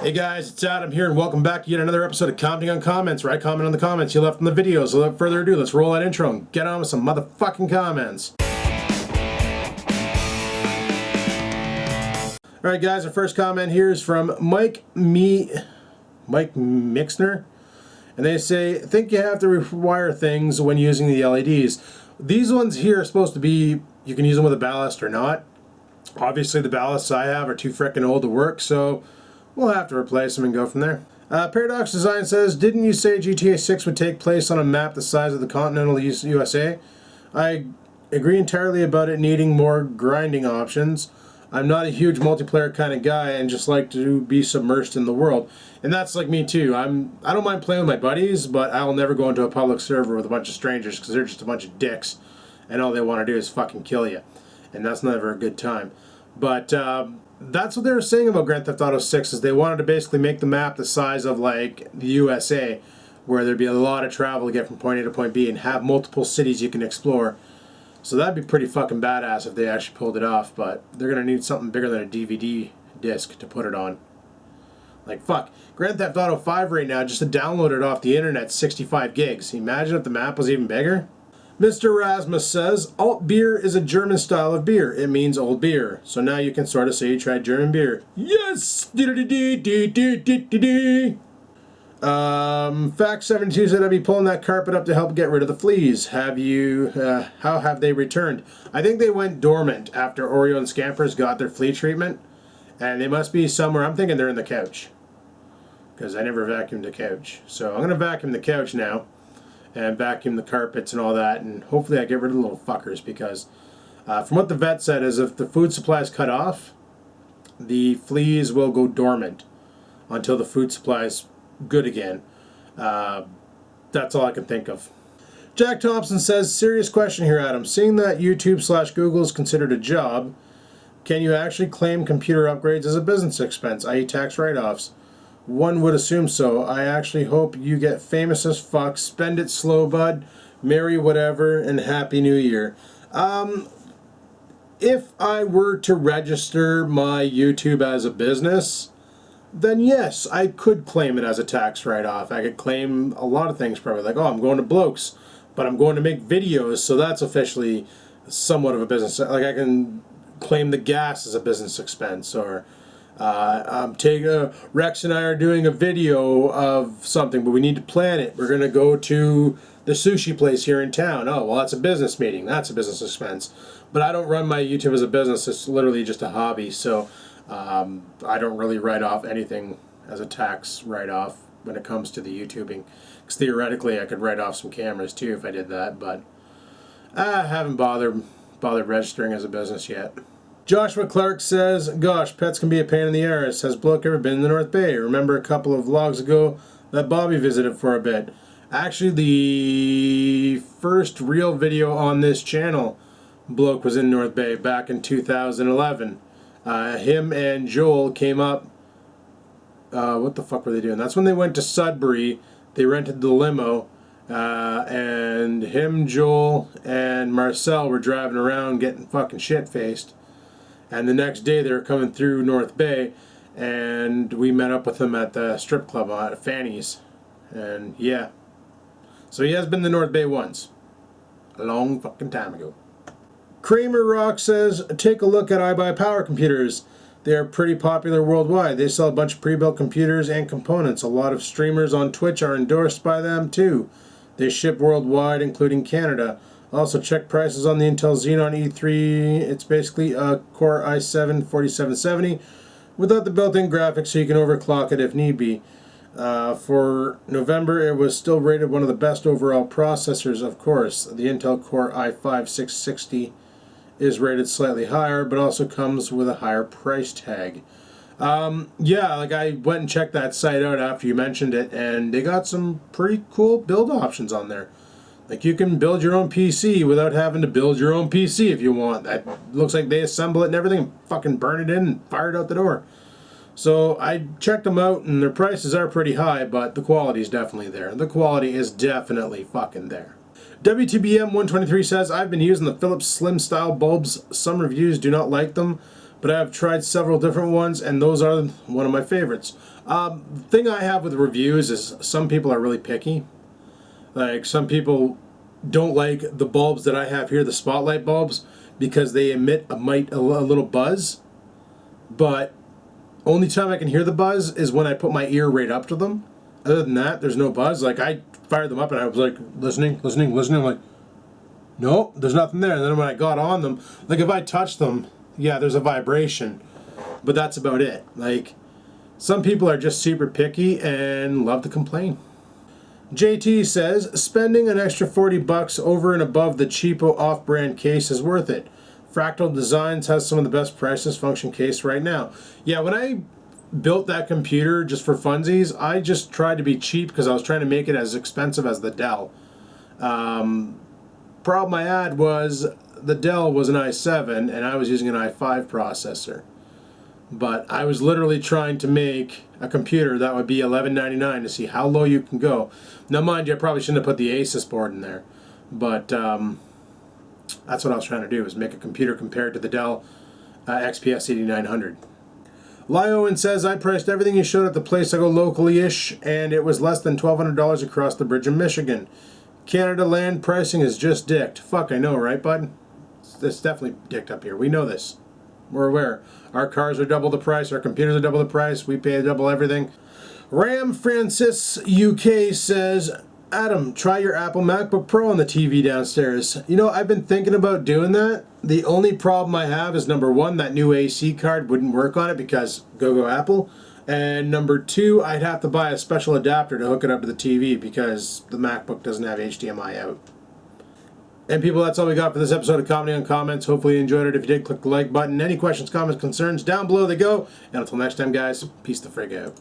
Hey guys, it's Adam here and welcome back to yet another episode of Commenting on Comments, where I comment on the comments you left in the videos. So without further ado, let's roll that intro and get on with some motherfucking comments. Alright guys, our first comment here is from Mike Mixner. And they say, think you have to rewire things when using the LEDs. These ones here are supposed to be, you can use them with a ballast or not. Obviously the ballasts I have are too frickin' old to work, so we'll have to replace them and go from there. Paradox Design says, didn't you say GTA 6 would take place on a map the size of the continental USA? I agree entirely about it needing more grinding options. I'm not a huge multiplayer kind of guy and just like to be submersed in the world. And that's like me too. I don't mind playing with my buddies, but I'll never go into a public server with a bunch of strangers because they're just a bunch of dicks and all they want to do is fucking kill you. And that's never a good time. But that's what they were saying about Grand Theft Auto 6, is they wanted to basically make the map the size of like the USA, where there'd be a lot of travel to get from point A to point B and have multiple cities you can explore. So that'd be pretty fucking badass if they actually pulled it off, but they're gonna need something bigger than a DVD disc to put it on. Like fuck, Grand Theft Auto 5 right now, just to download it off the internet, 65 gigs. Imagine if the map was even bigger. Mr. Rasmus says, alt beer is a German style of beer. It means old beer. So now you can sort of say you tried German beer. Yes! Fact72 said, I'd be pulling that carpet up to help get rid of the fleas. Have you, how have they returned? I think they went dormant after Oreo and Scampers got their flea treatment. And they must be somewhere, I'm thinking they're in the couch. Because I never vacuumed the couch. So I'm going to vacuum the couch now. And vacuum the carpets and all that, and hopefully I get rid of the little fuckers, because from what the vet said is if the food supply is cut off, the fleas will go dormant until the food supply is good again. That's all I can think of. Jack Thompson says, serious question here, Adam. Seeing that YouTube/Google is considered a job, can you actually claim computer upgrades as a business expense, i.e. tax write-offs? One would assume so. I actually hope you get famous as fuck. Spend it slow, bud. Merry whatever, and Happy New Year. If I were to register my YouTube as a business, then yes, I could claim it as a tax write-off. I could claim a lot of things probably. Like, oh, I'm going to Blokes, but I'm going to make videos, so that's officially somewhat of a business. Like, I can claim the gas as a business expense, or Rex and I are doing a video of something, but we need to plan it. We're going to go to the sushi place here in town. Oh, well, that's a business meeting. That's a business expense. But I don't run my YouTube as a business. It's literally just a hobby. So I don't really write off anything as a tax write-off when it comes to the YouTubing. Because theoretically, I could write off some cameras too if I did that. But I haven't bothered registering as a business yet. Joshua Clark says, gosh, pets can be a pain in the arse. Has Bloke ever been in the North Bay? Remember a couple of vlogs ago that Bobby visited for a bit. Actually, the first real video on this channel, Bloke was in North Bay back in 2011. Him and Joel came up. What the fuck were they doing? That's when they went to Sudbury. They rented the limo. And him, Joel, and Marcel were driving around getting fucking shit-faced. And the next day they were coming through North Bay, and we met up with him at the strip club at Fanny's. And yeah. So he has been to North Bay once. A long fucking time ago. Kramer Rock says, take a look at iBuyPower computers. They are pretty popular worldwide. They sell a bunch of pre-built computers and components. A lot of streamers on Twitch are endorsed by them too. They ship worldwide, including Canada. Also check prices on the Intel Xenon E3. It's basically a Core i7-4770 without the built-in graphics, so you can overclock it if need be. For November, it was still rated one of the best overall processors, of course. The Intel Core i5-660 is rated slightly higher, but also comes with a higher price tag. Yeah, like I went and checked that site out after you mentioned it, and they got some pretty cool build options on there. Like, you can build your own PC without having to build your own PC if you want. That looks like they assemble it and everything and fucking burn it in and fire it out the door. So I checked them out, and their prices are pretty high, but the quality is definitely there. The quality is definitely fucking there. WTBM 123 says, I've been using the Philips Slim style bulbs. Some reviews do not like them, but I've tried several different ones, and those are one of my favorites. The thing I have with reviews is some people are really picky. Like, some people don't like the bulbs that I have here, the spotlight bulbs, because they emit a little buzz. But only time I can hear the buzz is when I put my ear right up to them. Other than that, there's no buzz. Like, I fired them up and I was like listening. I'm like, no, there's nothing there. And then when I got on them, like, if I touch them, yeah, there's a vibration, but that's about it. Like, some people are just super picky and love to complain. JT says, spending an extra $40 over and above the cheapo off-brand case is worth it. Fractal Designs has some of the best prices function case right now. Yeah, when I built that computer just for funsies, I just tried to be cheap because I was trying to make it as expensive as the Dell. Problem I had was the Dell was an i7 and I was using an i5 processor. But I was literally trying to make a computer that would be $11.99 to see how low you can go. Now, mind you, I probably shouldn't have put the Asus board in there, but that's what I was trying to do, was make a computer compared to the Dell XPS 8900. Lyowen says, I priced everything you showed at the place I go locally-ish, and it was less than $1,200 across the bridge in Michigan. Canada land pricing is just dicked. Fuck, I know, right, bud? It's definitely dicked up here. We know this. We're aware. Our cars are double the price. Our computers are double the price. We pay double everything. Ram Francis UK says, Adam, try your Apple MacBook Pro on the TV downstairs. You know, I've been thinking about doing that. The only problem I have is, number one, that new AC card wouldn't work on it because go Apple. And number two, I'd have to buy a special adapter to hook it up to the TV because the MacBook doesn't have HDMI out. And people, that's all we got for this episode of Comedy on Comments. Hopefully you enjoyed it. If you did, click the like button. Any questions, comments, concerns, down below they go. And until next time, guys, peace the frig out.